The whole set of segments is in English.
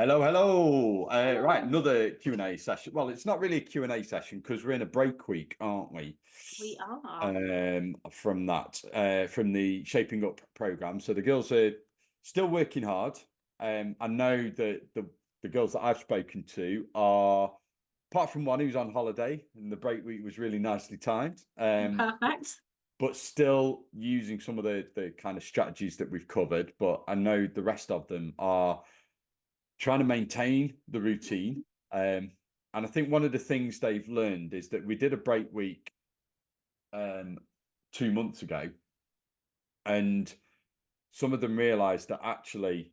Hello, hello. Right, Hello. another Q&A session. Well, it's not really a Q&A session because we're in a break week, aren't we? We are. From from the Shaping Up program. So the girls are still working hard. I know that the girls that I've spoken to are, apart from one who's on holiday, and the break week was really nicely timed. Perfect. But still using some of the kind of strategies that we've covered. But I know the rest of them are trying to maintain the routine. And I think one of the things they've learned is that we did a break week um, 2 months ago, and some of them realized that actually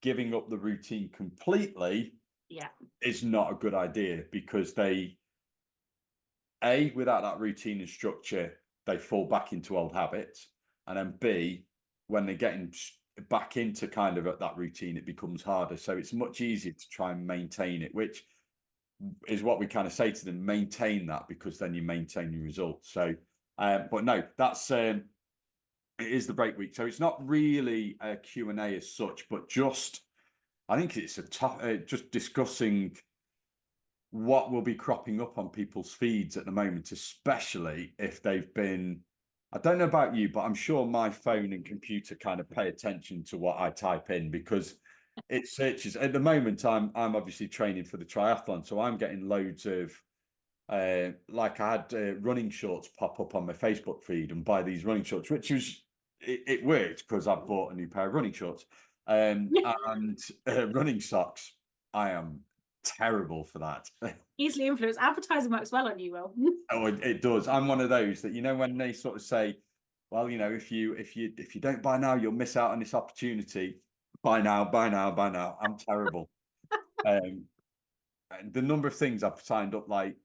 giving up the routine completely Yeah. is not a good idea because without that routine and structure, they fall back into old habits. And then B, when they're getting back into kind of that routine, it becomes harder. So it's much easier to try and maintain it, which is what we kind of say to them: maintain that because then you maintain your results. So, but no, that's it is the break week, so it's not really a Q&A as such, but just I think it's a tough, just discussing what will be cropping up on people's feeds at the moment, especially if they've been. I don't know about you, but I'm sure my phone and computer kind of pay attention to what I type in because it searches. At the moment, I'm obviously training for the triathlon, so I'm getting loads of like I had running shorts pop up on my Facebook feed and buy these running shorts, which was it worked because I bought a new pair of running shorts and running socks. I am terrible for that. Easily influenced. Advertising works well on you, Will. Oh, it does. I'm one of those that when they sort of say, well, if you don't buy now, you'll miss out on this opportunity. Buy now, buy now, buy now. I'm terrible. Um, and the number of things I've signed up, like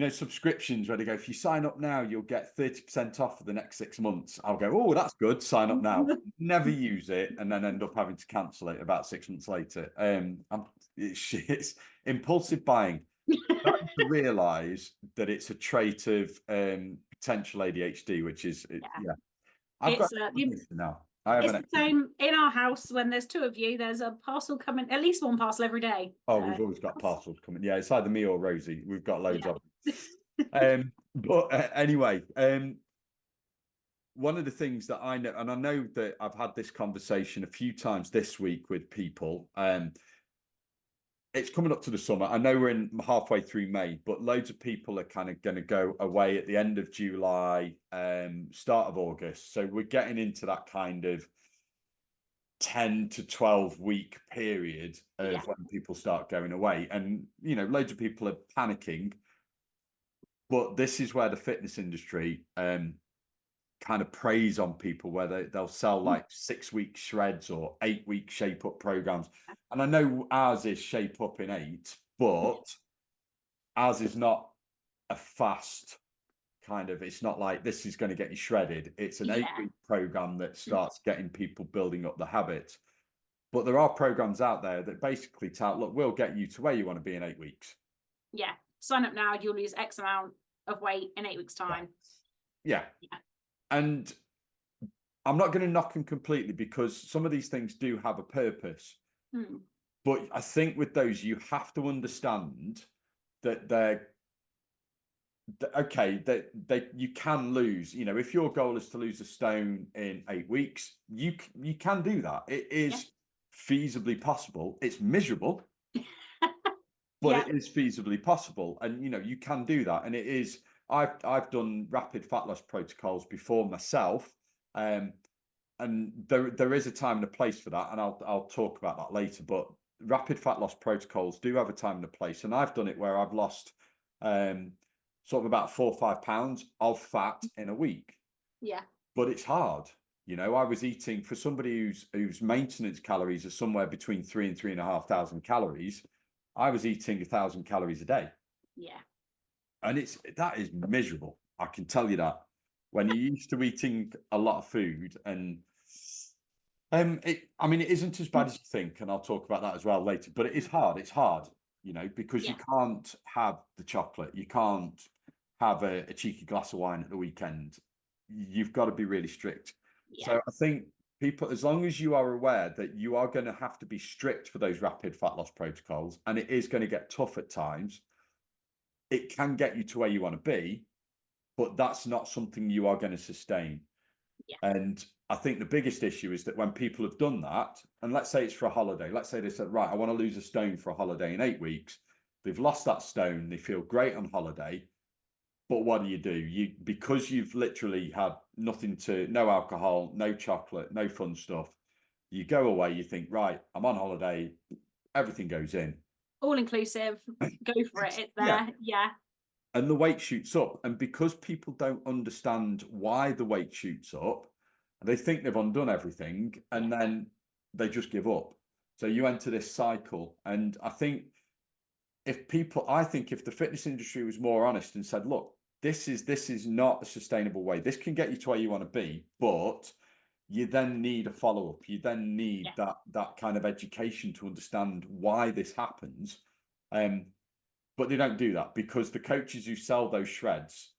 subscriptions where they go, if you sign up now, you'll get 30% off for the next 6 months. I'll go, oh, that's good. Sign up now. Never use it and then end up having to cancel it about 6 months later. It's impulsive buying. Starting to realize that it's a trait of potential ADHD, which is, Yeah. yeah, I've got It's an explanation now. I have it's an the explanation. same in our house when there's two of you. There's a parcel coming, at least one parcel every day. Oh, we've always got parcels coming. Yeah, it's either me or Rosie. We've got loads Yeah. of them. But anyway, one of the things that I know, and I know that I've had this conversation a few times this week with people. It's coming up to the summer. I know we're in halfway through May, but loads of people are kind of going to go away at the end of July, start of August. So we're getting into that kind of 10 to 12 week period Yeah. of when people start going away. And, loads of people are panicking. But this is where the fitness industry kind of preys on people, where they'll sell like 6 week shreds or 8 week shape up programs. And I know ours is shape up in 8, but ours is not a fast kind of, it's not like this is going to get you shredded. It's an eight Yeah. week program that starts getting people building up the habits. But there are programs out there that basically tell, look, we'll get you to where you want to be in 8 weeks. Yeah. Sign up now, you'll lose X amount of weight in 8 weeks' Yeah. time. Yeah. Yeah. And I'm not going to knock them completely because some of these things do have a purpose. Hmm. But I think with those, you have to understand that they're okay, that you can lose. If your goal is to lose a stone in 8 weeks, you can do that. It Yeah. is feasibly possible. It's miserable, but Yeah. it is feasibly possible, and you can do that. And it is. I've done rapid fat loss protocols before myself, um, and there is a time and a place for that, and I'll talk about that later. But rapid fat loss protocols do have a time and a place, and I've done it where I've lost um, sort of about 4 or 5 pounds of fat in a week. Yeah. But it's hard. I was eating, for somebody whose maintenance calories are somewhere between 3 and 3,500 calories. I was eating 1,000 calories a day, Yeah. and that is miserable. I can tell you that. When you're used to eating a lot of food, and I mean, it isn't as bad as you think, and I'll talk about that as well later. But it is hard. It's hard, because you Yeah. can't have the chocolate, you can't have a cheeky glass of wine at the weekend. You've got to be really strict. Yeah. So I think people, as long as you are aware that you are going to have to be strict for those rapid fat loss protocols, and it is going to get tough at times, it can get you to where you want to be, but that's not something you are going to sustain. Yeah. And I think the biggest issue is that when people have done that, and let's say it's for a holiday, let's say they said, right, I want to lose a stone for a holiday in 8 weeks. They've lost that stone, they feel great on holiday. But what do? Because you've literally had no alcohol, no chocolate, no fun stuff. You go away, you think, right, I'm on holiday, everything goes in. All inclusive, go for it. It's there. Yeah. And the weight shoots up. And because people don't understand why the weight shoots up, they think they've undone everything, and then they just give up. So you enter this cycle. And I think if the fitness industry was more honest and said, look, this is not a sustainable way. This can get you to where you want to be, but you then need a follow-up. You then need that kind of education to understand why this happens. But they don't do that, because the coaches who sell those shreds,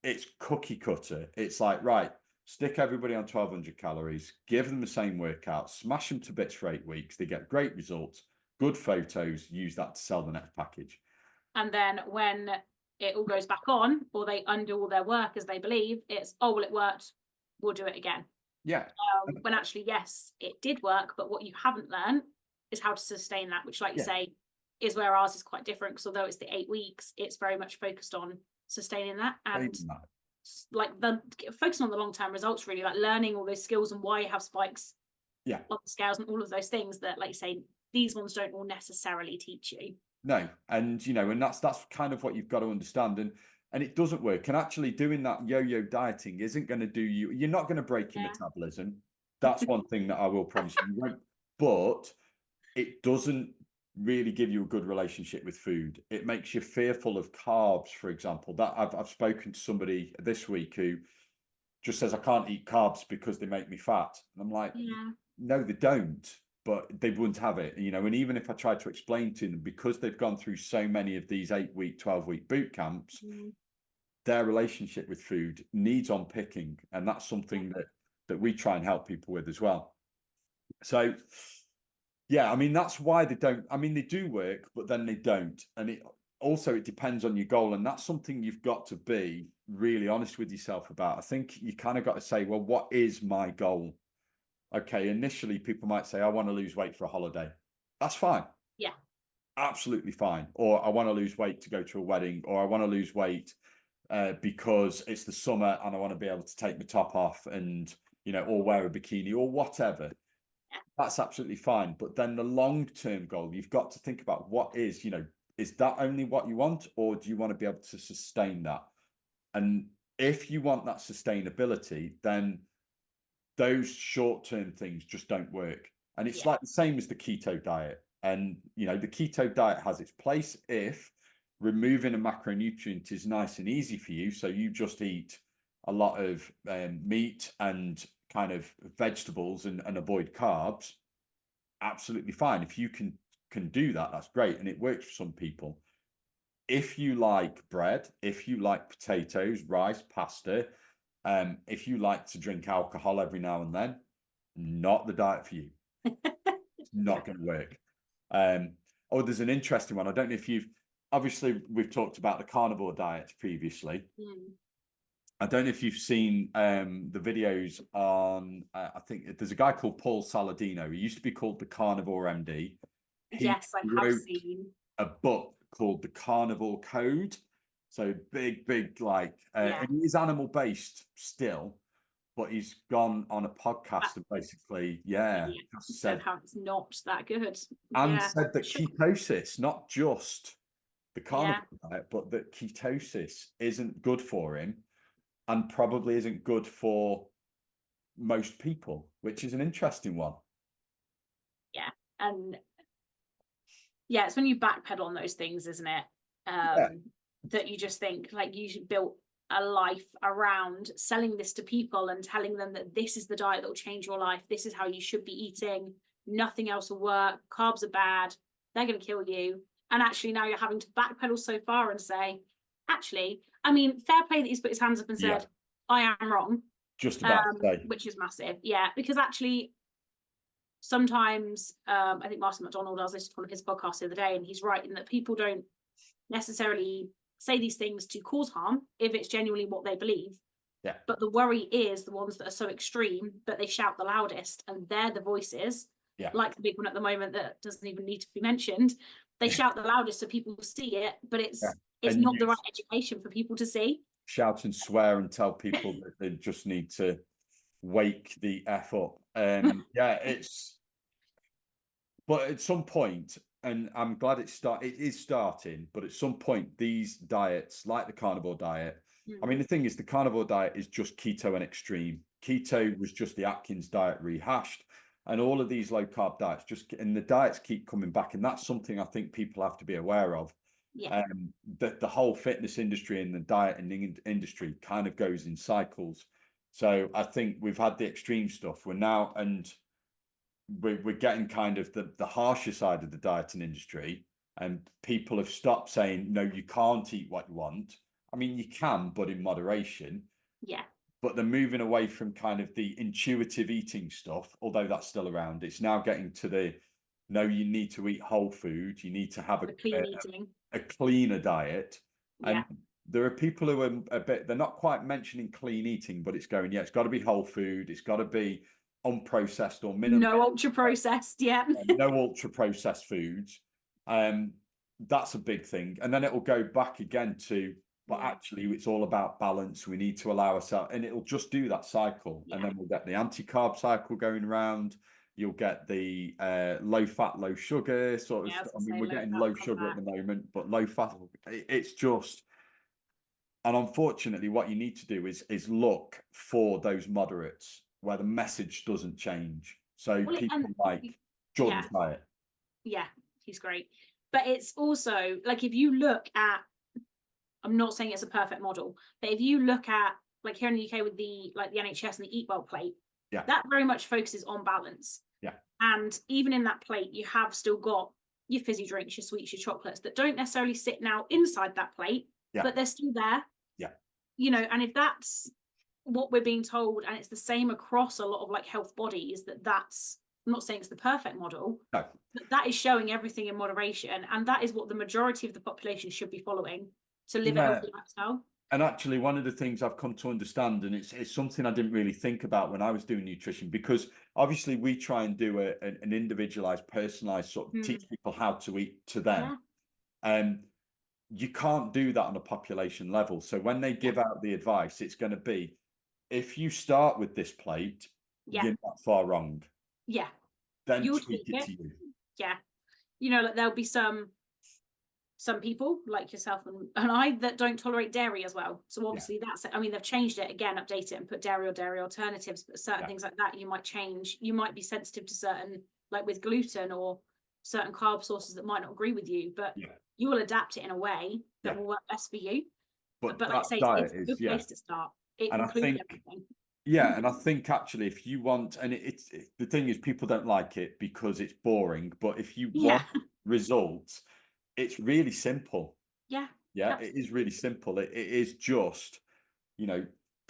it's cookie cutter. It's like, right, stick everybody on 1,200 calories, give them the same workout, smash them to bits for 8 weeks. They get great results, good photos, use that to sell the next package. And then when it all goes back on, or they undo all their work as they believe, it's, oh, well, it worked, we'll do it again. Yeah. When actually, yes, it did work, but what you haven't learned is how to sustain that, which, like you say, is where ours is quite different, because although it's the 8 weeks, it's very much focused on sustaining that, and like focusing on the long-term results, really, like learning all those skills and why you have spikes on the scales and all of those things that, like you say, these ones don't all necessarily teach you. No, and and that's kind of what you've got to understand, and it doesn't work. And actually doing that yo-yo dieting isn't going to do you. You're not going to break your metabolism. That's one thing that I will promise you won't. But it doesn't really give you a good relationship with food. It makes you fearful of carbs, for example. That I've spoken to somebody this week who just says, I can't eat carbs because they make me fat. And I'm like, no, they don't. But they wouldn't have it, and even if I tried to explain to them, because they've gone through so many of these 8-week, 12-week boot camps, their relationship with food needs unpicking. And that's something that we try and help people with as well. So, yeah, I mean, that's why they don't. I mean, they do work, but then they don't. And it depends on your goal. And that's something you've got to be really honest with yourself about. I think you kind of got to say, well, what is my goal? Okay, initially people might say, I want to lose weight for a holiday. That's fine. Yeah. Absolutely fine. Or I want to lose weight to go to a wedding, or I want to lose weight because it's the summer and I want to be able to take my top off and, or wear a bikini or whatever. Yeah. That's absolutely fine. But then the long-term goal, you've got to think about what is that only what you want, or do you want to be able to sustain that? And if you want that sustainability, then those short-term things just don't work. And it's like the same as the keto diet. And, the keto diet has its place if removing a macronutrient is nice and easy for you. So you just eat a lot of meat and kind of vegetables and avoid carbs. Absolutely fine. If you can do that, that's great. And it works for some people. If you like bread, if you like potatoes, rice, pasta, if you like to drink alcohol every now and then, not the diet for you. It's not going to work. There's an interesting one. I don't know if obviously we've talked about the carnivore diet previously. I don't know if you've seen the videos on, I think there's a guy called Paul Saladino. He used to be called the Carnivore MD. Yes, I have seen a book called The Carnivore Code. So big, like, and he's animal based still, but he's gone on a podcast and basically, said how it's not that good. And said that ketosis, not just the carnivore diet, but that ketosis isn't good for him and probably isn't good for most people, which is an interesting one. Yeah. And it's when you backpedal on those things, isn't it? That you just think, like, you built a life around selling this to people and telling them that this is the diet that will change your life. This is how you should be eating. Nothing else will work. Carbs are bad. They're going to kill you. And actually now you're having to backpedal so far and say, actually, I mean, fair play that he's put his hands up and said, I am wrong. Just about to say. Which is massive. Yeah, because actually sometimes, I think Martin McDonald, I was listening to one of his podcasts the other day, and he's writing that people don't necessarily say these things to cause harm if it's genuinely what they believe. Yeah. But the worry is the ones that are so extreme that they shout the loudest, and they're the voices, Yeah. like the big one at the moment that doesn't even need to be mentioned. They shout the loudest so people see it, but it's And not the right education for people to see. Shout and swear and tell people that they just need to wake the F up. But at some point, and I'm glad it is starting, but at some point, these diets, like the carnivore diet, I mean, the thing is, the carnivore diet is just keto and extreme. Keto was just the Atkins diet rehashed, and all of these low carb diets and the diets keep coming back, and that's something I think people have to be aware of. Yeah. That the whole fitness industry and the dieting industry kind of goes in cycles. So I think we've had the extreme stuff. We're getting kind of the harsher side of the dieting industry, and people have stopped saying, no, you can't eat what you want. I mean, you can, but in moderation. Yeah. But they're moving away from kind of the intuitive eating stuff, although that's still around. It's now getting to no, you need to eat whole food. You need to have a cleaner diet. Yeah. And there are people who are they're not quite mentioning clean eating, but it's going, it's got to be whole food. It's got to be unprocessed or minimum. No ultra processed, no ultra processed foods. That's a big thing. And then it will go back again to, but actually it's all about balance. We need to allow ourselves, and it'll just do that cycle. And then we'll get the anti-carb cycle going around. You'll get the low fat, low sugar sort of stuff. I mean, we're getting low sugar at the moment, but low fat, it's just, and unfortunately what you need to do is look for those moderates where the message doesn't change. So people like Jordan's diet. Yeah, he's great. But it's also like, if you look at, I'm not saying it's a perfect model, but if you look at, like here in the UK with the NHS and the Eat Well plate, that very much focuses on balance. Yeah. And even in that plate, you have still got your fizzy drinks, your sweets, your chocolates that don't necessarily sit now inside that plate, but they're still there. Yeah. You know, and if that's what we're being told, and it's the same across a lot of like health bodies, that's, I'm not saying it's the perfect model, but that is showing everything in moderation, and that is what the majority of the population should be following to live a healthy lifestyle. And actually, one of the things I've come to understand, and it's something I didn't really think about when I was doing nutrition, because obviously we try and do an individualized, personalized sort of teach people how to eat to them. You can't do that on a population level. So when they give out the advice, it's going to be, if you start with this plate, you're not far wrong. Yeah. Then tweak it to you. Yeah. You know, like there'll be some people like yourself and I that don't tolerate dairy as well. So obviously that's, I mean, they've changed it again, update it and put dairy or dairy alternatives, but certain things like that, you might change. You might be sensitive to certain, like with gluten or certain carb sources that might not agree with you, but you will adapt it in a way that will work best for you. But like I say, it's a good place to start. It includes everything. Yeah, and I think actually, if you want, and it's the thing is, people don't like it because it's boring. But if you want results, it's really simple. Yeah, it is really simple. It is just,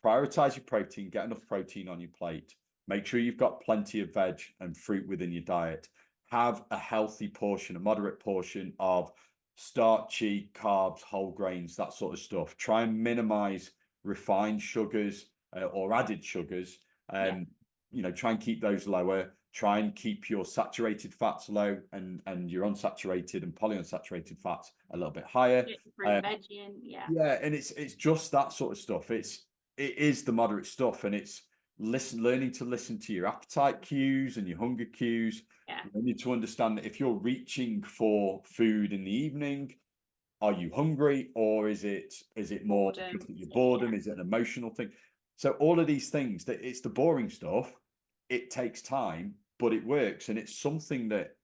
prioritize your protein, get enough protein on your plate. Make sure you've got plenty of veg and fruit within your diet. Have a healthy portion, a moderate portion of starchy carbs, whole grains, that sort of stuff. Try and minimize refined sugars or added sugars. Try and keep those lower. Try and keep your saturated fats low and your unsaturated and polyunsaturated fats a little bit higher. Yeah, and it's just that sort of stuff. It is the moderate stuff, and it's learning to listen to your appetite cues and your hunger cues. You need to understand that if you're reaching for food in the evening, are you hungry, or is it more your boredom? Is it an emotional thing? So all of these things, that it's the boring stuff. It takes time, but it works, and it's something that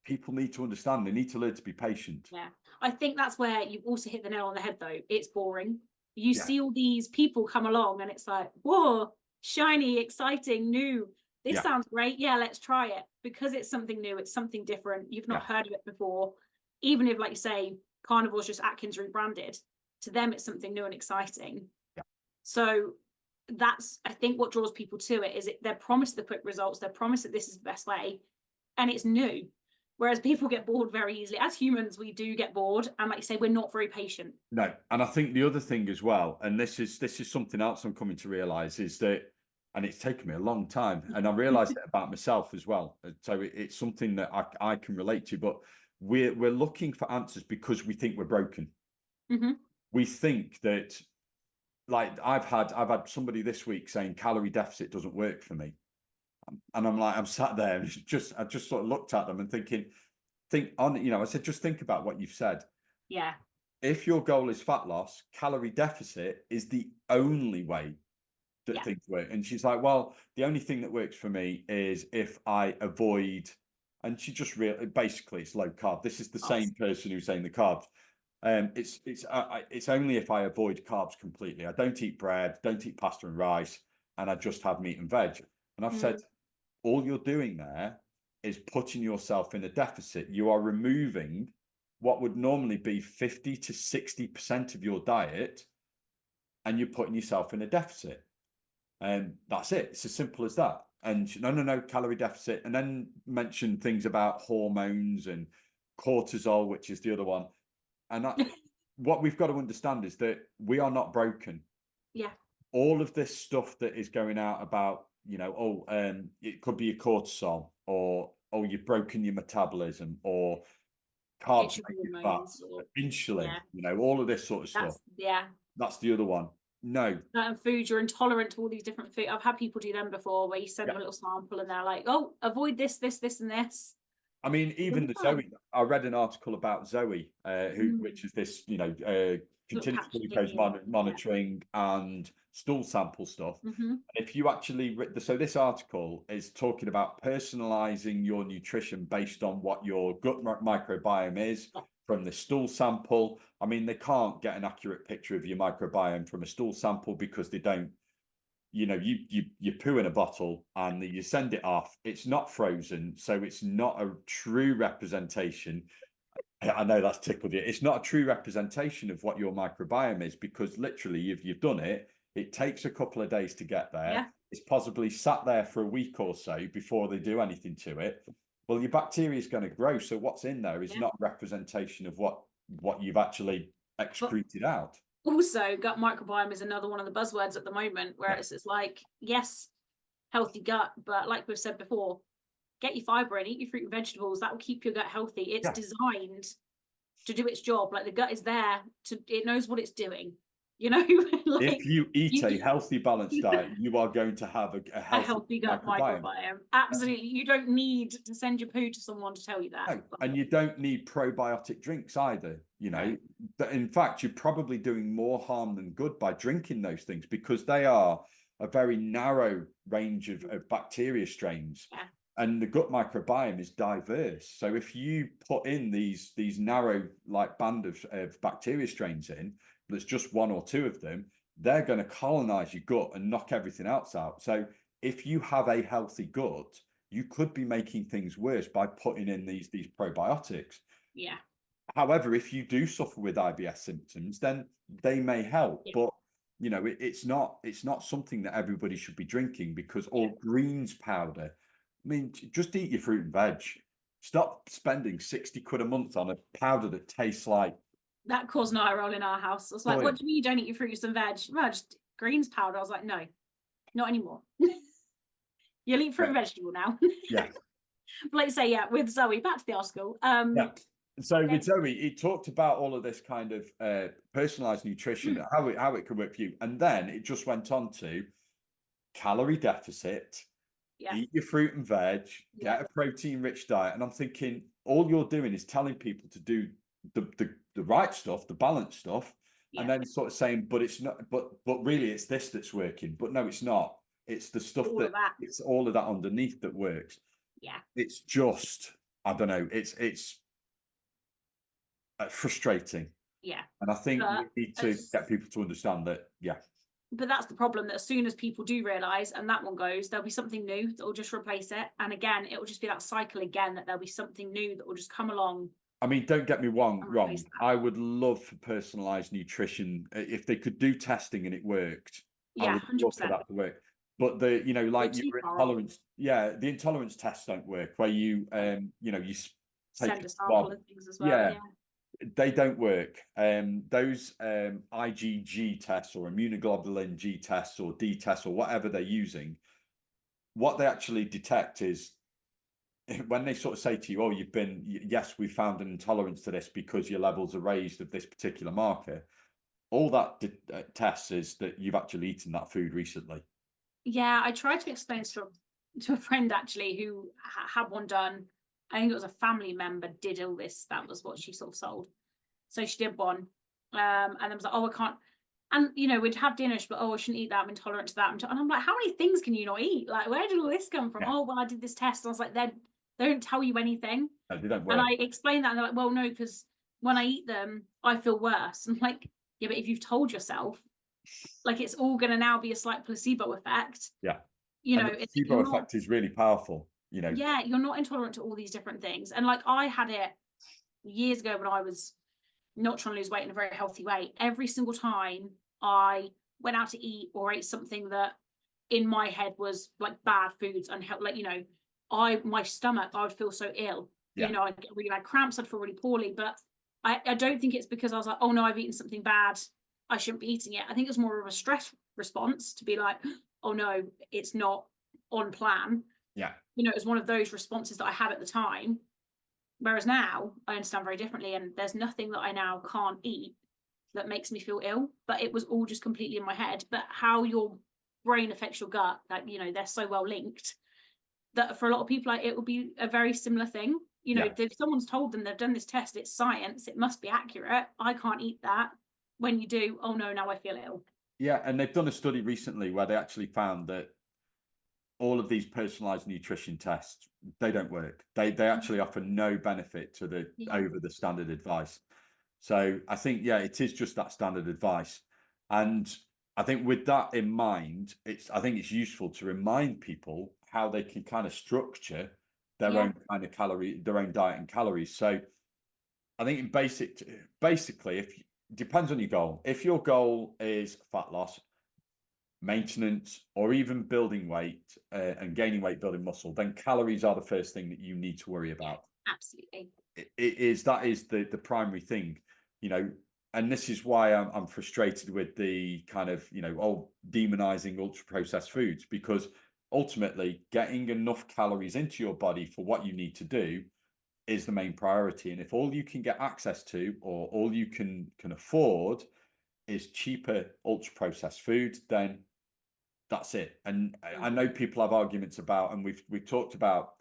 people need to understand. They need to learn to be patient. Yeah, I think that's where you've also hit the nail on the head, though. It's boring. You see all these people come along, and it's like, whoa, shiny, exciting, new. This sounds great. Yeah, let's try it, because it's something new. It's something different. You've not heard of it before. Even if, like you say, carnivore's just Atkins rebranded, to them it's something new and exciting. So that's, I think, what draws people to it is they're promised the quick results, they're promised that this is the best way, and it's new. Whereas people get bored very easily. As humans, we do get bored, and like you say, we're not very patient. No, and I think the other thing as well, and this is something else I'm coming to realize, is that, and it's taken me a long time, and I realized it about myself as well. So it's something that I can relate to, but we're looking for answers because we think we're broken. Mm-hmm. We think that, like, I've had somebody this week saying calorie deficit doesn't work for me. And I'm like, I'm sat there and I just sort of looked at them and I said, just think about what you've said. Yeah. If your goal is fat loss, calorie deficit is the only way that Yeah. things work. And she's like, well, the only thing that works for me is if I avoid, and she just basically it's low carb. This is the same person who's saying the carbs. It's only if I avoid carbs completely. I don't eat bread, don't eat pasta and rice, and I just have meat and veg. And I've said, all you're doing there is putting yourself in a deficit. You are removing what would normally be 50 to 60% of your diet, and you're putting yourself in a deficit. And that's it. It's as simple as that. And no, calorie deficit. And then mention things about hormones and cortisol, which is the other one. And what we've got to understand is that we are not broken. Yeah. All of this stuff that is going out about, it could be your cortisol, or you've broken your metabolism, or carbs make you fat, insulin, all of this sort of stuff. Yeah. That's the other one. No. Certain foods, you're intolerant to all these different foods. I've had people do them before, where you send them a little sample and they're like, oh, avoid this, this, this, and this. I mean, even the Zoe, I read an article about Zoe, which is this, continuous glucose monitoring and stool sample stuff. If you actually, so this article is talking about personalizing your nutrition based on what your gut microbiome is from the stool sample. I mean, they can't get an accurate picture of your microbiome from a stool sample because they don't. You poo in a bottle and you send it off. It's not frozen, so it's not a true representation. I know that's tickled you. It's not a true representation of what your microbiome is, because literally you've done it. It takes a couple of days to get there. Yeah. It's possibly sat there for a week or so before they do anything to it. Well, your bacteria is going to grow, so what's in there is not representation of what you've actually excreted out. Also, gut microbiome is another one of the buzzwords at the moment, where it's like, yes, healthy gut, but like we've said before, get your fiber in, eat your fruit and vegetables. That will keep your gut healthy. It's designed to do its job. Like, the gut is there it knows what it's doing. Like, if you eat a healthy, balanced diet, you are going to have a healthy gut microbiome. Absolutely. You don't need to send your poo to someone to tell you that. No. And you don't need probiotic drinks either. In fact, you're probably doing more harm than good by drinking those things, because they are a very narrow range of bacteria strains. Yeah. And the gut microbiome is diverse. So if you put in these narrow band of bacteria strains in, there's just one or two of them, they're going to colonize your gut and knock everything else out. So if you have a healthy gut, you could be making things worse by putting in these probiotics. Yeah. However, if you do suffer with IBS symptoms, then they may help. Yeah. But it's not something that everybody should be drinking, because all greens powder. I mean, just eat your fruit and veg. Stop spending 60 quid a month on a powder that tastes like. That caused an eye roll in our house. I was like, what do you mean you don't eat your fruits and veg? Well, just greens powder. I was like, no, not anymore. You'll eat fruit and vegetable now. Yeah. But like you say, with Zoe, back to the article. So with Zoe, he talked about all of this kind of personalized nutrition, how it can work for you. And then it just went on to calorie deficit, eat your fruit and veg, get a protein-rich diet. And I'm thinking, all you're doing is telling people to do the right stuff, the balanced stuff, and then sort of saying, but it's not, but really it's this that's working. But no, it's not. It's the stuff it's all of that underneath that works. Yeah. It's just, I don't know, it's frustrating. Yeah. And I think we need to get people to understand that, But that's the problem, that as soon as people do realise and that one goes, there'll be something new that will just replace it. And again, it will just be that cycle again, that there'll be something new that will just come along. I mean, don't get me wrong. I would love for personalised nutrition if they could do testing and it worked. Yeah, would love for 100%. that to work. But the, you know, like too your far off. intolerance, the intolerance tests don't work where you, you know, take Send a a sample swab. and things as well. Yeah, Yeah. they don't work. Those IgG tests or immunoglobulin G tests or D tests or whatever they're using, what they actually detect is when they sort of say to you, oh, yes, we found an intolerance to this because your levels are raised of this particular marker. All that tests is that you've actually eaten that food recently. Yeah, I tried to explain to a friend actually who had one done. I think it was a family member did all this. That was what she sort of sold. So she did one. And I was like, oh, I can't. And you know, we'd have dinner, but oh, I shouldn't eat that. I'm intolerant to that. And I'm like, how many things can you not eat? Like, where did all this come from? Yeah. Oh, well, I did this test. And I was like, they don't tell you anything. No, they don't And work. I explained that, and they're like, well, no, because when I eat them, I feel worse. I'm like, yeah, but if you've told yourself, like, it's all going to now be a slight placebo effect. Yeah. You And know, the you're placebo not, effect is really powerful, you know. yeah, you're not intolerant to all these different things. And like, I had it years ago when I was not trying to lose weight in a very healthy way. Every single time I went out to eat or ate something that in my head was like bad foods, unhealthy, like, you know, my stomach, I would feel so ill. Yeah. You know, I'd get really bad cramps, I'd feel really poorly. But I don't think it's because I was like, oh no, I've eaten something bad, I shouldn't be eating it. I think it's more of a stress response to be like, oh no, it's not on plan. Yeah. You know, it was one of those responses that I had at the time. Whereas now I understand very differently, and there's nothing that I now can't eat that makes me feel ill. But it was all just completely in my head. But how your brain affects your gut, like, you know, they're so well linked that for a lot of people, like, it will be a very similar thing. You know, Yeah. if someone's told them they've done this test, it's science, it must be accurate. I can't eat that. When you do, oh no, now I feel ill. Yeah. And they've done a study recently where they actually found that all of these personalized nutrition tests, they don't work. They actually offer no benefit to the over the standard advice. So I think, yeah, it is just that standard advice. And I think with that in mind, I think it's useful to remind people how they can kind of structure their Yeah. own kind of their own diet and calories. So I think basically, depends on your goal. If your goal is fat loss, maintenance, or even building weight and gaining weight, building muscle, then calories are the first thing that you need to worry about. Absolutely. That is the primary thing, you know. And this is why I'm frustrated with the kind of, you know, demonizing ultra processed foods, because ultimately getting enough calories into your body for what you need to do is the main priority. And if all you can get access to, or all you can afford, is cheaper ultra processed food, then that's it. And I know people have arguments about, and we've talked about,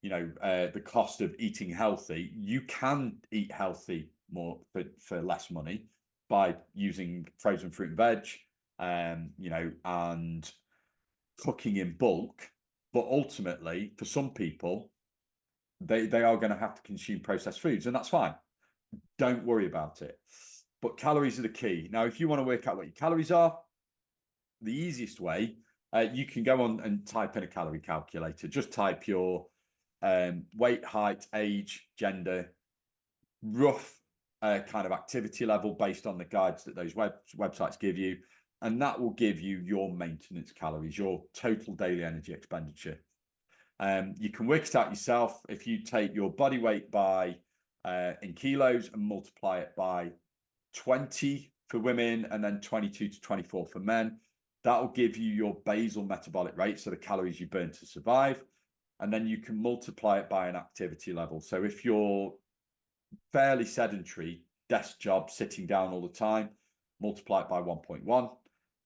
you know, the cost of eating healthy. You can eat healthy more for less money by using frozen fruit and veg, you know, and cooking in bulk. But ultimately, for some people, they are going to have to consume processed foods, and that's fine. Don't worry about it. But calories are the key. Now, if you want to work out what your calories are, the easiest way, you can go on and type in a calorie calculator. Just type your weight, height, age, gender, rough kind of activity level based on the guides that those websites give you. And that will give you your maintenance calories, your total daily energy expenditure. You can work it out yourself. If you take your body weight by in kilos and multiply it by 20 for women and then 22 to 24 for men, that will give you your basal metabolic rate, so the calories you burn to survive. And then you can multiply it by an activity level. So if you're fairly sedentary, desk job, sitting down all the time, multiply it by 1.1.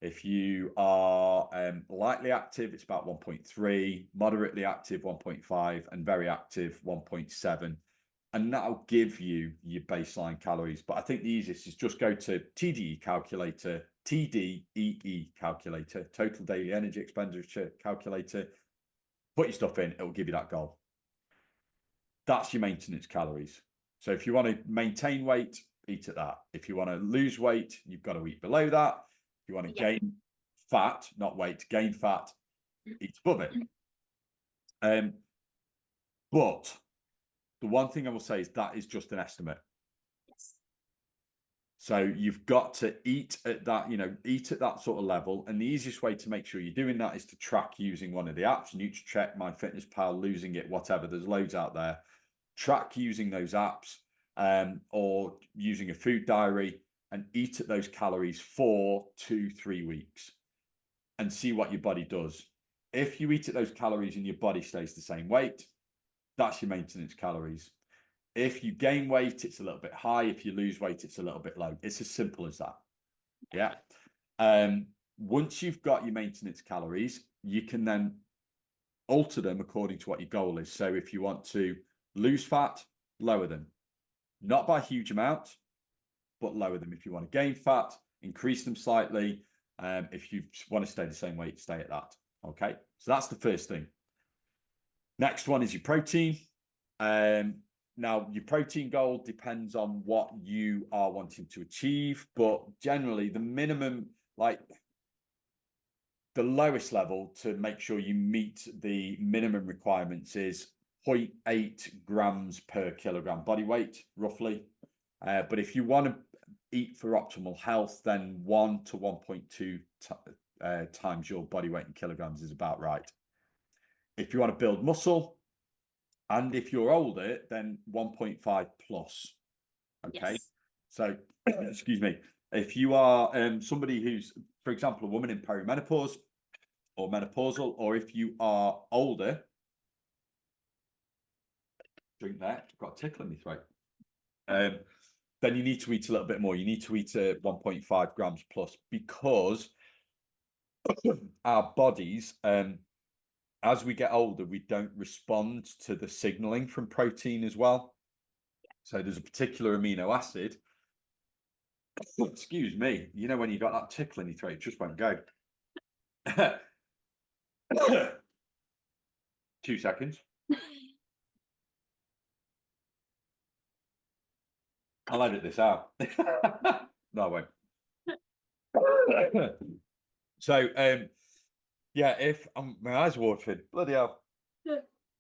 If you are lightly active, it's about 1.3, moderately active 1.5, and very active 1.7. And that'll give you your baseline calories. But I think the easiest is just go to TDE calculator, TDEE calculator, total daily energy expenditure calculator, put your stuff in, it'll give you that goal. That's your maintenance calories. So if you want to maintain weight, eat at that. If you want to lose weight, you've got to eat below that. If you want to gain fat, not weight, gain fat, eat above it. But the one thing I will say is that is just an estimate. Yes. So you've got to eat at that, eat at that sort of level. And the easiest way to make sure you're doing that is to track using one of the apps, NutriCheck, MyFitnessPal, Losing It, whatever. There's loads out there. Track using those apps, or using a food diary, and eat at those calories for 2-3 weeks and see what your body does. If you eat at those calories and your body stays the same weight, that's your maintenance calories. If you gain weight, it's a little bit high. If you lose weight, it's a little bit low. It's as simple as that. Yeah. Once you've got your maintenance calories, you can then alter them according to what your goal is. So if you want to lose fat, lower them. Not by a huge amount, but lower them. If you want to gain fat, increase them slightly. If you want to stay the same weight, stay at that. Okay. So that's the first thing. Next one is your protein. Now, your protein goal depends on what you are wanting to achieve, but generally the minimum, like the lowest level to make sure you meet the minimum requirements is 0.8 grams per kilogram body weight, roughly. But if you want to eat for optimal health, then 1 to 1.2 times your body weight in kilograms is about right. If you want to build muscle, and if you're older, then 1.5 plus. Okay. Yes. So, excuse me. If you are somebody who's, for example, a woman in perimenopause or menopausal, or if you are older, drink that. I've got a tickle in my throat. Then you need to eat a little bit more. You need to eat 1.5 grams plus, because our bodies, as we get older, we don't respond to the signaling from protein as well. So there's a particular amino acid. Excuse me. You know when you got that tickle in your throat, it just won't go. 2 seconds. I'll edit this out. No, I won't. So, yeah, if my eyes are watering, bloody hell.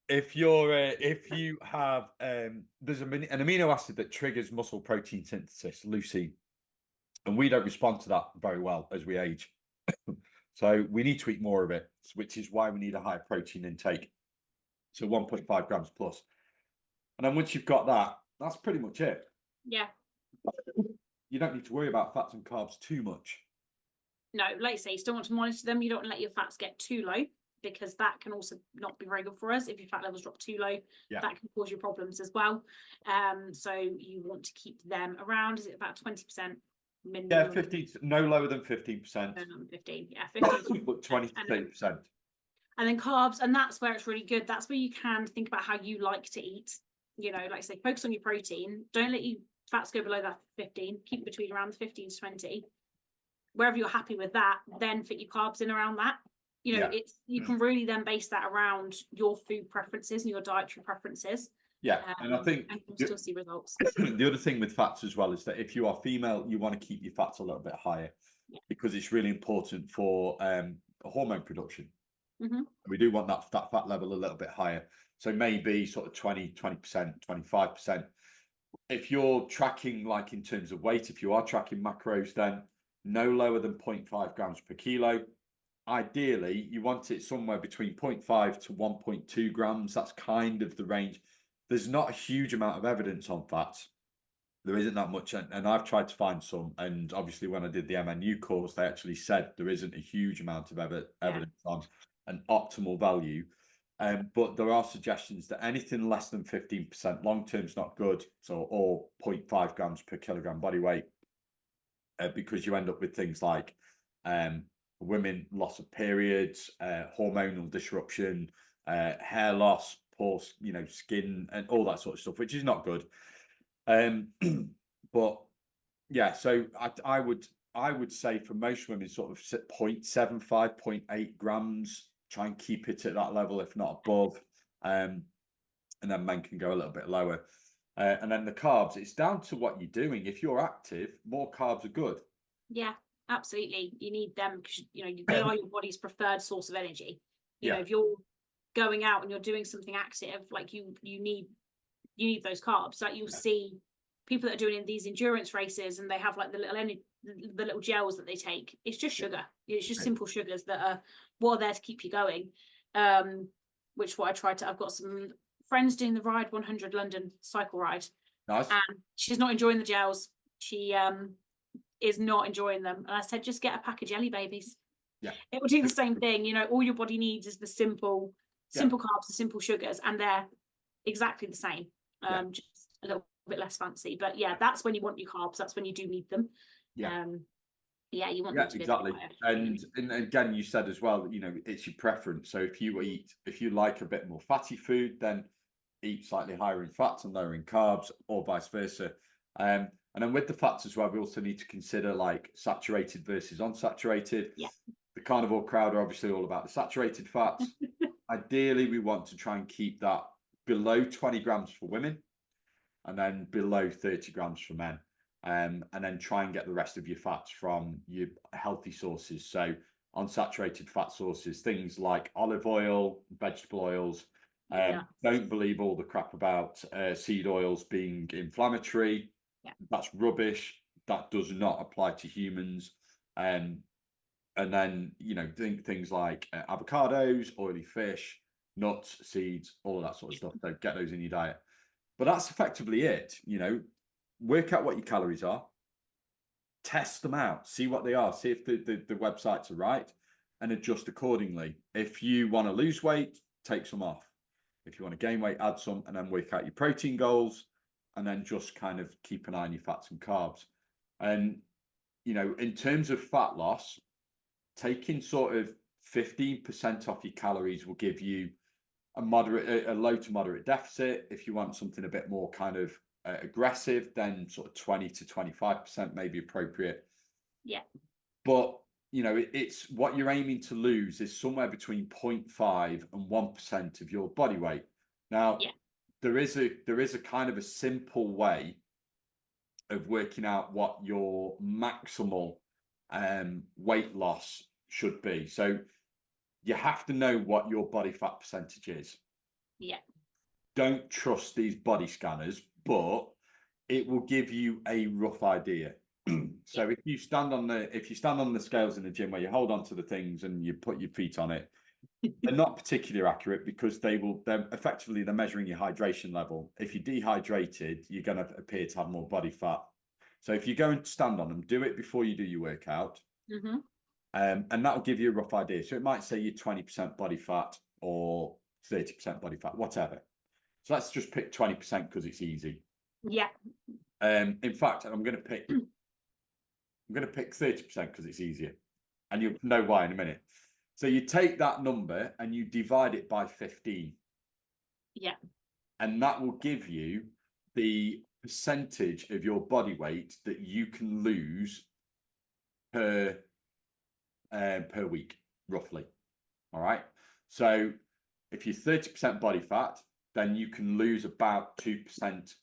If you have there's an amino acid that triggers muscle protein synthesis, leucine, and we don't respond to that very well as we age. So we need to eat more of it, which is why we need a higher protein intake. So 1.5 grams plus. And then once you've got that, that's pretty much it. Yeah. You don't need to worry about fats and carbs too much. No, like you say, you still want to monitor them. You don't want to let your fats get too low, because that can also not be very good for us. If your fat levels drop too low, that can cause you problems as well. So you want to keep them around. Is it about 20% minimum? Yeah, 15, no lower than 15%. No, not 15. Yeah, 15. But 20 to 30%. And then carbs, and that's where it's really good. That's where you can think about how you like to eat. Like I say, focus on your protein. Don't let your fats go below that 15. Keep it between around 15 to 20. Wherever you're happy with that, then fit your carbs in around that. It's you can really then base that around your food preferences and your dietary preferences. Yeah, and I think and you'll still see results. The other thing with fats as well is that if you are female, you want to keep your fats a little bit higher, because it's really important for hormone production. Mm-hmm. We do want that fat level a little bit higher. So maybe sort of 20%, 25%. If you're tracking, like in terms of weight, if you are tracking macros, then no lower than 0.5 grams per kilo. Ideally, you want it somewhere between 0.5 to 1.2 grams. That's kind of the range. There's not a huge amount of evidence on fats. There isn't that much. And I've tried to find some. And obviously, when I did the MNU course, they actually said there isn't a huge amount of evidence on an optimal value. But there are suggestions that anything less than 15% long-term is not good. So, or 0.5 grams per kilogram body weight, because you end up with things like women loss of periods, hormonal disruption, hair loss, poor skin, and all that sort of stuff, which is not good. But yeah, so I would say for most women, sort of 0.75, 0.8 grams. Try and keep it at that level, if not above. And then men can go a little bit lower. And then the carbs, it's down to what you're doing. If you're active, more carbs are good. Yeah, absolutely. You need them because they are your body's preferred source of energy. If you're going out and you're doing something active, like you need those carbs. Like you'll see people that are doing these endurance races and they have like the little gels that they take. It's just sugar. It's just simple sugars that are what are there to keep you going. Which what I tried to. I've got some friends doing the Ride 100 London cycle ride. Nice. And she's not enjoying the gels. She is not enjoying them. And I said, just get a pack of Jelly Babies. Yeah. It will do the same thing. You know, all your body needs is the simple carbs, the simple sugars, and they're exactly the same. Just a little bit less fancy. But yeah, that's when you want your carbs. That's when you do need them. Yeah. You want them to be exactly. And again, you said as well, you know, it's your preference. So if you like a bit more fatty food, then eat slightly higher in fats and lower in carbs, or vice versa. And then with the fats as well, we also need to consider like saturated versus unsaturated. Yeah. The carnivore crowd are obviously all about the saturated fats. Ideally, we want to try and keep that below 20 grams for women and then below 30 grams for men. And then try and get the rest of your fats from your healthy sources. So unsaturated fat sources, things like olive oil, vegetable oils. Don't believe all the crap about seed oils being inflammatory. That's rubbish. That does not apply to humans. And then, you know, things like avocados, oily fish, nuts, seeds, all of that sort of stuff. So get those in your diet. But that's effectively it. You know, work out what your calories are, test them out, see what they are, see if the websites are right, and adjust accordingly. If you want to lose weight, take some off. If you want to gain weight, add some, and then work out your protein goals, and then just kind of keep an eye on your fats and carbs. And, you know, in terms of fat loss, taking sort of 15% off your calories will give you a low to moderate deficit. If you want something a bit more kind of aggressive, then sort of 20 to 25% may be appropriate. Yeah. But, you know, it's what you're aiming to lose is somewhere between 0.5 and 1% of your body weight. Now, there is a kind of a simple way of working out what your maximal weight loss should be. So you have to know what your body fat percentage is. Yeah. Don't trust these body scanners, but it will give you a rough idea. So if you stand on the scales in the gym where you hold on to the things and you put your feet on it, they're not particularly accurate because they're measuring your hydration level. If you're dehydrated, you're going to appear to have more body fat. So if you go and stand on them, do it before you do your workout. Mm-hmm. And that'll give you a rough idea. So it might say you're 20% body fat or 30% body fat, whatever. So let's just pick 20% because it's easy. Yeah. In fact, I'm going to pick 30% because it's easier, and you'll know why in a minute. So you take that number and you divide it by 15. Yeah. And that will give you the percentage of your body weight that you can lose per week, roughly. All right. So if you're 30% body fat, then you can lose about 2%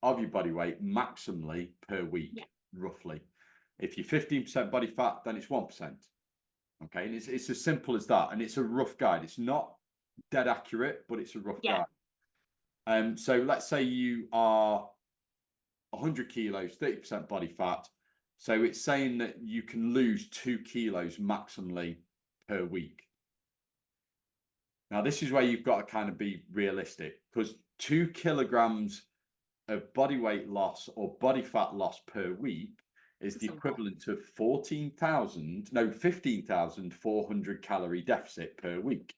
of your body weight maximally per week, roughly. If you're 15% body fat, then it's 1%. Okay, and it's as simple as that, and it's a rough guide. It's not dead accurate, but it's a rough guide. So let's say you are 100 kilos, 30% body fat. So it's saying that you can lose 2 kilos maximally per week. Now, this is where you've got to kind of be realistic, because 2 kilograms of body weight loss or body fat loss per week is the equivalent of 15,400 calorie deficit per week.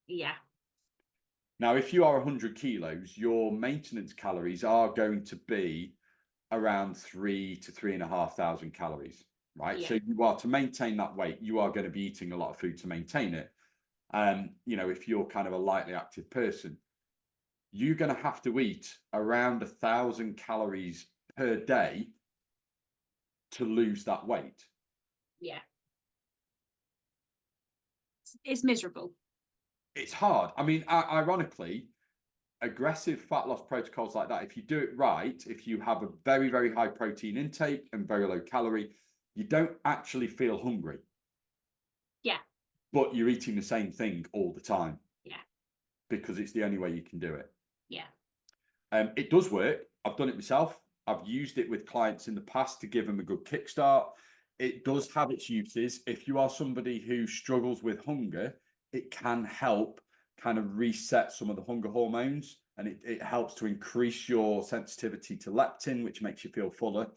Yeah. Now, if you are 100 kilos, your maintenance calories are going to be around 3 to 3,500 calories, right? So you are, to maintain that weight, you are going to be eating a lot of food to maintain it. You know, if you're kind of a lightly active person, you're going to have to eat around 1,000 calories per day to lose that weight. Yeah. It's miserable. It's hard. I mean, ironically, aggressive fat loss protocols like that, if you do it right, if you have a very, very high protein intake and very low calorie, you don't actually feel hungry. Yeah. But you're eating the same thing all the time. Yeah. Because it's the only way you can do it. Yeah. It does work. I've done it myself. I've used it with clients in the past to give them a good kickstart. It does have its uses. If you are somebody who struggles with hunger, it can help kind of reset some of the hunger hormones, and it helps to increase your sensitivity to leptin, which makes you feel fuller.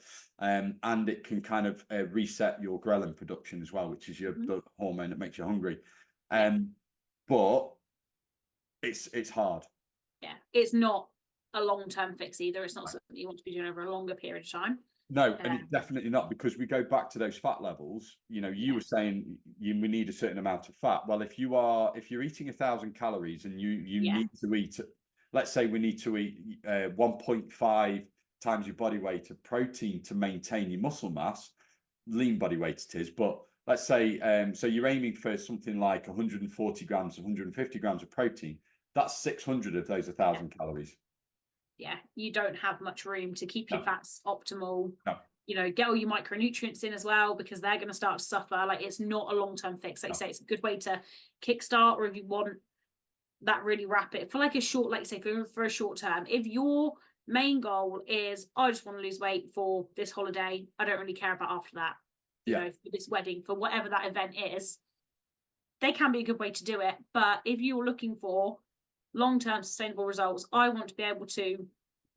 And it can kind of reset your ghrelin production as well, which is the hormone that makes you hungry. But it's hard. Yeah, it's not a long-term fix either. It's not something you want to be doing over a longer period of time. No, and it's definitely not, because we go back to those fat levels. You know, you were saying we need a certain amount of fat. Well, if you're eating 1,000 calories and you need to eat, let's say we need to eat 1.5 times your body weight of protein to maintain your muscle mass, lean body weight it is, but let's say, so you're aiming for something like 140 grams, 150 grams of protein. That's 600 of those 1,000 calories. Yeah, you don't have much room to keep your fats optimal. No. You know, get all your micronutrients in as well, because they're going to start to suffer. Like, it's not a long-term fix. Like you say, it's a good way to kickstart, or if you want that really rapid for like a short, like say for a short term. If your main goal is, I just want to lose weight for this holiday, I don't really care about after that. You know, for this wedding, for whatever that event is, they can be a good way to do it. But if you're looking for long-term sustainable results, I want to be able to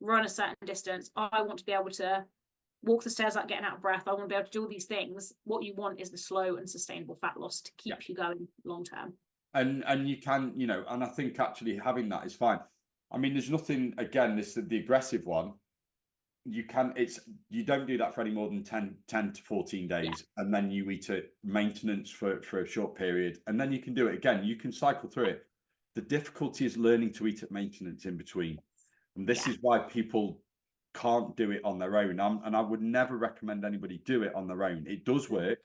run a certain distance, I want to be able to walk the stairs without getting out of breath, I want to be able to do all these things. What you want is the slow and sustainable fat loss to keep you going long term. And you can, you know, and I think actually having that is fine. I mean, there's nothing, again, this the aggressive one, you don't do that for any more than 10 to 14 days, and then you eat it maintenance for a short period, and then you can do it again. You can cycle through it. The difficulty is learning to eat at maintenance in between. And this is why people can't do it on their own. And I would never recommend anybody do it on their own. It does work,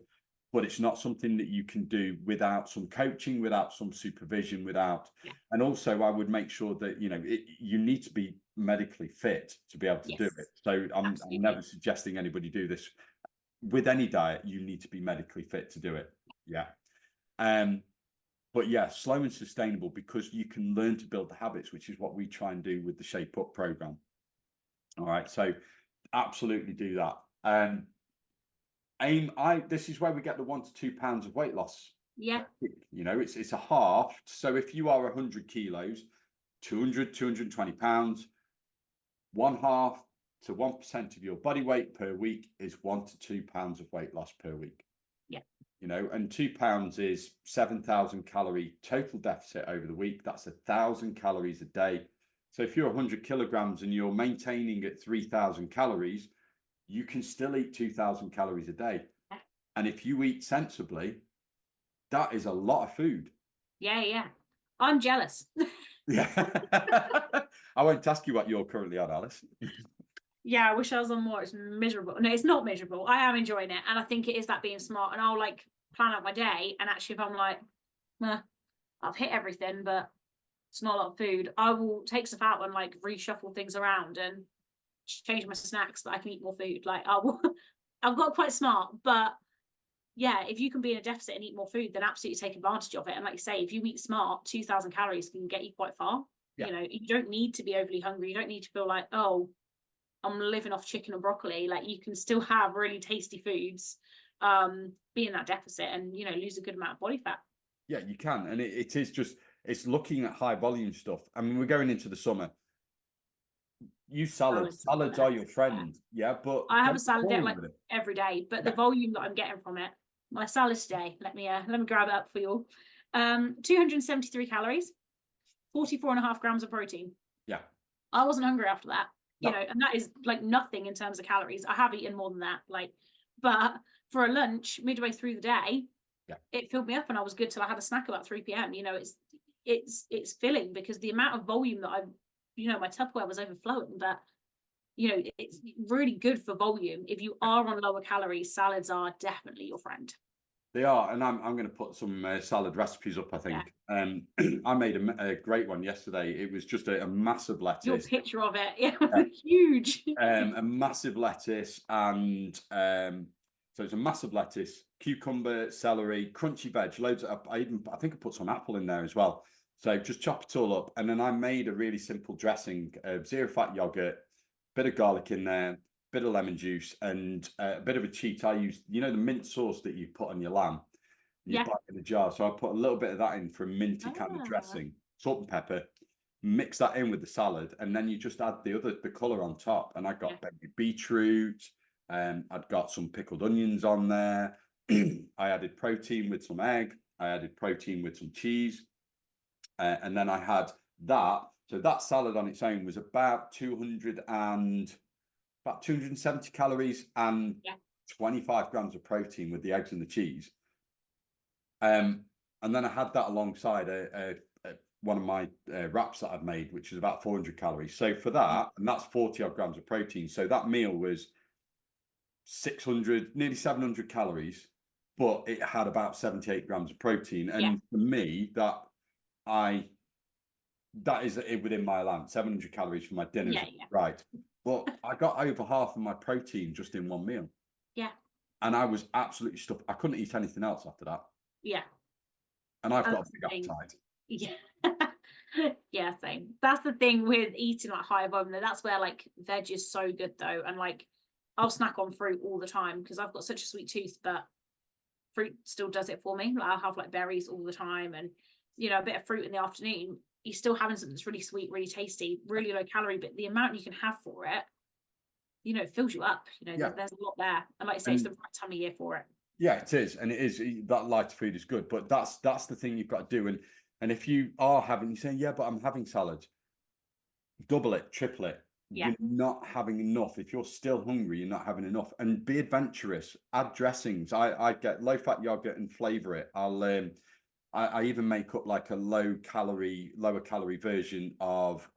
but it's not something that you can do without some coaching, without some supervision, and also I would make sure that, you know, you need to be medically fit to be able to do it. So I'm never suggesting anybody do this. With any diet, you need to be medically fit to do it. But yeah, slow and sustainable, because you can learn to build the habits, which is what we try and do with the Shape Up program. All right, so absolutely do that. This is where we get the 1 to 2 pounds of weight loss. Yeah. You know, it's a half. So if you are 100 kilos, 220 pounds, 1/2 to 1% of your body weight per week is 1 to 2 pounds of weight loss per week. Yeah. You know, and 2 pounds is 7,000 calorie total deficit over the week. That's 1,000 calories a day. So if you're 100 kilograms and you're maintaining at 3,000 calories, you can still eat 2,000 calories a day. Yeah. And if you eat sensibly, that is a lot of food. Yeah. I'm jealous. Yeah. I won't ask you what you're currently on, Alice. Yeah, I wish I was on more. It's miserable. No, it's not miserable. I am enjoying it. And I think it is that being smart. And I'll like plan out my day. And actually, if I'm like, I've hit everything, but it's not a lot of food, I will take stuff out and like reshuffle things around and change my snacks that I can eat more food. Like I've got quite smart, but yeah, if you can be in a deficit and eat more food, then absolutely take advantage of it. And like you say, if you eat smart, 2,000 calories can get you quite far. You know, you don't need to be overly hungry. You don't need to feel like, oh, I'm living off chicken or broccoli. Like, you can still have really tasty foods, be in that deficit and, you know, lose a good amount of body fat. Yeah, you can. And it is just, it's looking at high volume stuff. I mean, we're going into the summer. Use salads. Salads are your friend. Yeah, but I have a salad like every day, but the volume that I'm getting from it, my salad today, let me grab it up for you all. 273 calories, 44.5 grams of protein. Yeah. I wasn't hungry after that, you know, and that is like nothing in terms of calories. I have eaten more than that, like, but for a lunch midway through the day, it filled me up and I was good till I had a snack about 3 p.m. You know, it's filling because the amount of volume that you know, my Tupperware was overflowing, but you know, it's really good for volume. If you are on lower calories, salads are definitely your friend. They are, and I'm going to put some salad recipes up, I think. I made a great one yesterday. It was just a massive lettuce. Your picture of it, it was huge. A massive lettuce, and so it's a massive lettuce, cucumber, celery, crunchy veg, loads of, I think I put some apple in there as well. So just chop it all up, and then I made a really simple dressing of zero fat yogurt, bit of garlic in there, bit of lemon juice, and a bit of a cheat. I used, you know, the mint sauce that you put on your lamb, you Yeah. buy it in a jar. So I put a little bit of that in for a minty kind of Ah. dressing, salt and pepper, mix that in with the salad, and then you just add the colour on top. And I got baby beetroot, I'd got some pickled onions on there. I added protein with some egg. I added protein with some cheese. And then I had that. So that salad on its own was about 270 calories and 25 grams of protein with the eggs and the cheese. And then I had that alongside one of my wraps that I've made, which is about 400 calories. So for that, and that's 40 odd grams of protein. So that meal was 600, nearly 700 calories, but it had about 78 grams of protein. And for me, that is within my allowance. 700 calories for my dinner, right? But I got over half of my protein just in one meal. Yeah. And I was absolutely stuffed. I couldn't eat anything else after that. Yeah. And I've got a big appetite. Yeah. Yeah, same. That's the thing with eating like high volume. That's where like veg is so good though. And like I'll snack on fruit all the time because I've got such a sweet tooth, but fruit still does it for me. Like I'll have like berries all the time, and you know, a bit of fruit in the afternoon. You're still having something that's really sweet, really tasty, really low calorie, but the amount you can have for it, you know, it fills you up. You know, there's a lot there. And like I say, it's the right time of year for it. Yeah, it is. And it is, that lighter food is good, but that's the thing you've got to do. And if you are having, you say, yeah, but I'm having salad, double it, triple it. You're not having enough. If you're still hungry, you're not having enough. And be adventurous. Add dressings. I get low fat yogurt and flavor it. I even make up like a lower calorie version of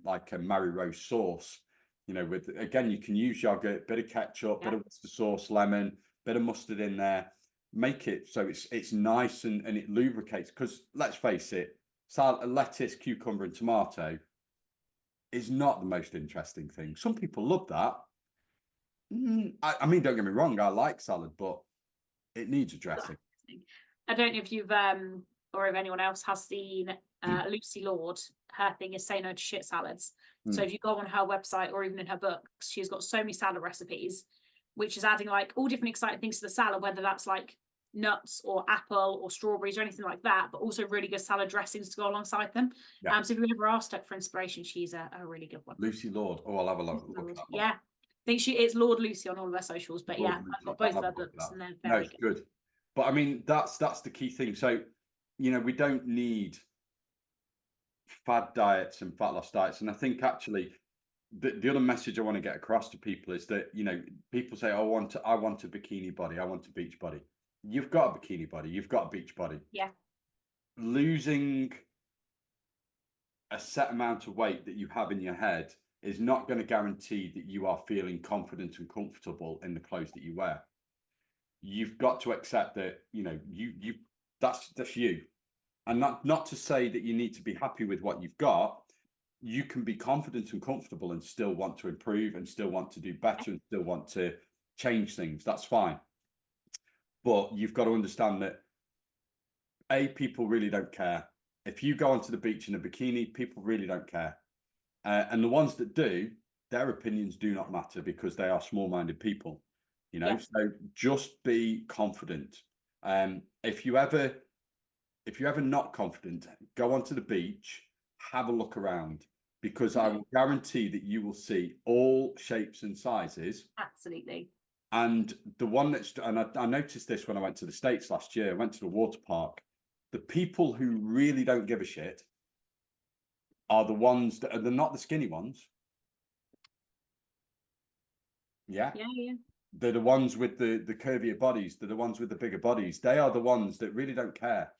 like a Mary Rose sauce. You know, with, again, you can use yogurt, bit of ketchup, bit of Worcester sauce, lemon, bit of mustard in there. Make it so it's nice and it lubricates. Because let's face it, lettuce, cucumber, and tomato is not the most interesting thing. Some people love that. I mean, don't get me wrong, I like salad, but it needs a dressing. I don't know if you've or if anyone else has seen Lucy Lord. Her thing is say no to shit salads. So if you go on her website or even in her books, she's got so many salad recipes, which is adding like all different exciting things to the salad, whether that's like nuts or apple or strawberries or anything like that, but also really good salad dressings to go alongside them. So if you ever asked her for inspiration, she's a really good one. Lucy Lord. Oh, I'll have a look. I think it's Lord Lucy on all of her socials, but Lord Lucy. I've got both of her books and they're very good. But I mean, that's the key thing. So, you know, we don't need fad diets and fat loss diets. And I think actually the other message I want to get across to people is that, you know, people say, I want a bikini body, I want a beach body. You've got a bikini body, you've got a beach body. Yeah. Losing a set amount of weight that you have in your head is not going to guarantee that you are feeling confident and comfortable in the clothes that you wear. You've got to accept that, you know, that's you. And not to say that you need to be happy with what you've got. You can be confident and comfortable and still want to improve and still want to do better and still want to change things. That's fine. But you've got to understand that people really don't care. If you go onto the beach in a bikini, people really don't care. And the ones that do, their opinions do not matter because they are small-minded people, you know. So just be confident. If you're ever not confident, go onto the beach, have a look around, because I will guarantee that you will see all shapes and sizes. Absolutely. And the one I noticed this when I went to the States last year. I went to the water park. The people who really don't give a shit are the ones that they're not the skinny ones. Yeah. They're the ones with the curvier bodies. They're the ones with the bigger bodies. They are the ones that really don't care.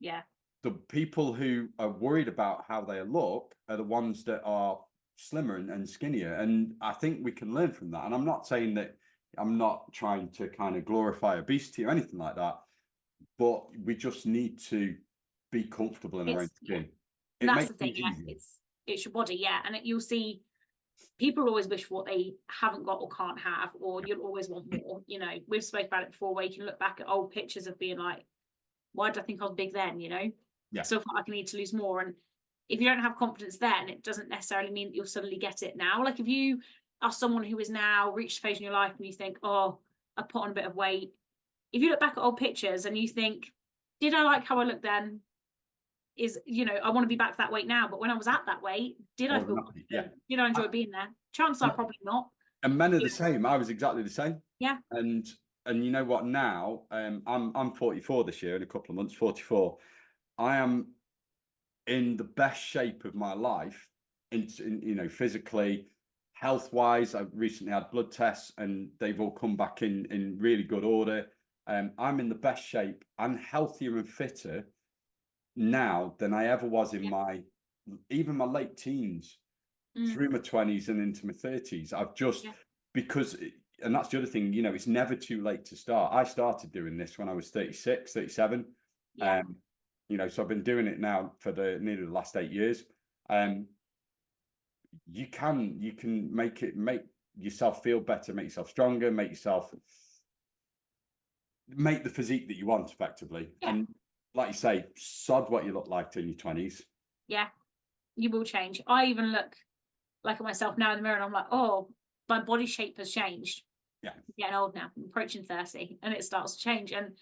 Yeah. The people who are worried about how they look are the ones that are slimmer and skinnier. And I think we can learn from that. And I'm not saying that, I'm not trying to kind of glorify obesity or anything like that, but we just need to be comfortable in our own skin. That's the thing. It's your body. And you'll see people always wish what they haven't got or can't have, or you'll always want more. You know, we've spoken about it before, where you can look back at old pictures of being like, why did I think I was big then? You know, so I feel like I need to lose more. And if you don't have confidence then, it doesn't necessarily mean that you'll suddenly get it now. Like if you are someone who is now reached a phase in your life and you think, oh, I put on a bit of weight. If you look back at old pictures and you think, did I like how I looked then? I want to be back to that weight now, but when I was at that weight, did I feel confident? Yeah. Did I enjoy being there? Chances are probably not. And men are the same. I was exactly the same. Yeah. And you know what? Now, I'm 44 this year in a couple of months. 44. I am in the best shape of my life, in physically, health wise. I recently had blood tests, and they've all come back in really good order. I'm in the best shape and healthier and fitter now than I ever was in even my late teens, through my 20s and into my 30s. I've just because, and that's the other thing, it's never too late to start. I started doing this when I was 36, 37. So I've been doing it now for nearly the last 8 years. You can make yourself feel better, make yourself stronger, make the physique that you want effectively. And like you say, sod what you look like in your 20s. Yeah, you will change. I even look like at myself now in the mirror and I'm like, oh, my body shape has changed. Yeah. I'm getting old now. I'm approaching 30 and it starts to change. And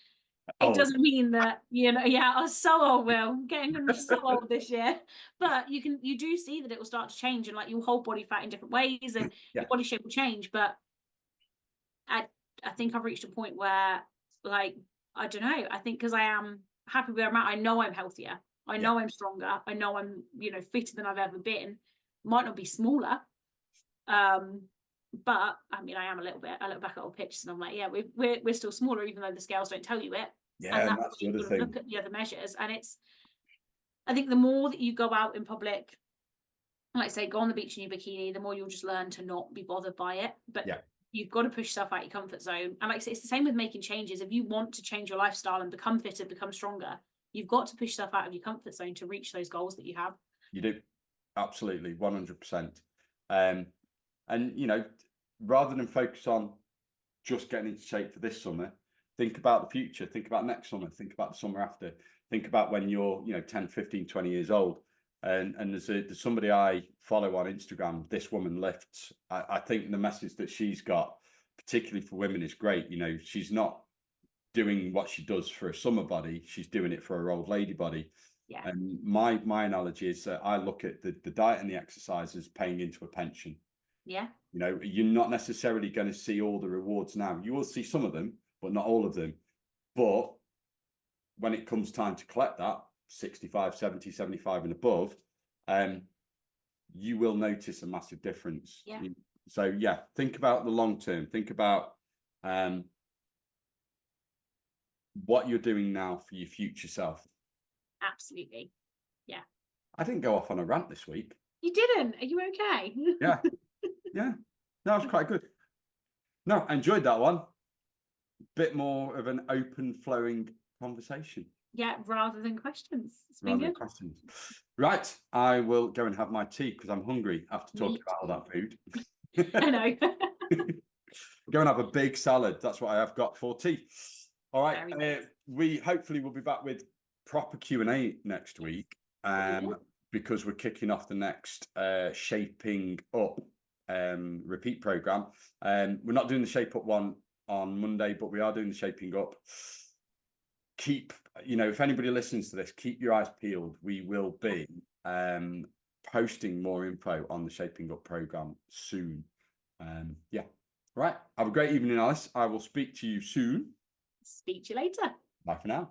it doesn't mean that, I was so old, Will. I'm going to be so old this year. But you do see that it will start to change, and like you'll hold body fat in different ways and your body shape will change. But I think I've reached a point where, like, I don't know, I think because I am happy where I'm at, I know I'm healthier. I know I'm stronger. I know I'm, fitter than I've ever been. Might not be smaller. But I mean, I am a little bit. I look back at old pictures and I'm like, yeah, we're still smaller, even though the scales don't tell you it. Yeah, and that's the other thing. Look at the other measures, and I think the more that you go out in public, like say, go on the beach in your bikini, the more you'll just learn to not be bothered by it. But you've got to push yourself out your comfort zone. And like I say, it's the same with making changes. If you want to change your lifestyle and become fitter, become stronger, you've got to push yourself out of your comfort zone to reach those goals that you have. You do. Absolutely. 100%. And, rather than focus on just getting into shape for this summer, think about the future, think about next summer, think about the summer after, think about when you're, 10, 15, 20 years old. And there's somebody I follow on Instagram, This Woman Lifts. I think the message that she's got, particularly for women, is great. She's not doing what she does for a summer body, she's doing it for her old lady body. Yeah. And my analogy is that I look at the diet and the exercise as paying into a pension. Yeah. You're not necessarily going to see all the rewards now. You will see some of them, but not all of them. But when it comes time to collect that, 65, 70, 75 and above, you will notice a massive difference. Yeah. So think about the long term. Think about what you're doing now for your future self. Absolutely. Yeah. I didn't go off on a rant this week. You didn't? Are you okay? Yeah. Yeah. That was quite good. No, I enjoyed that one. Bit more of an open flowing conversation. Yeah, rather than questions. It's been good. Questions. Right. I will go and have my tea because I'm hungry after talking about all that food. I know. Go and have a big salad. That's what I have got for tea. All right. We hopefully will be back with proper Q&A next week, because we're kicking off the next Shaping Up repeat program. We're not doing the Shape Up one on Monday, but we are doing the Shaping Up. Keep, if anybody listens to this, keep your eyes peeled. We will be posting more info on the Shaping Up program soon. Right. Have a great evening, Alice. I will speak to you soon. Speak to you later. Bye for now.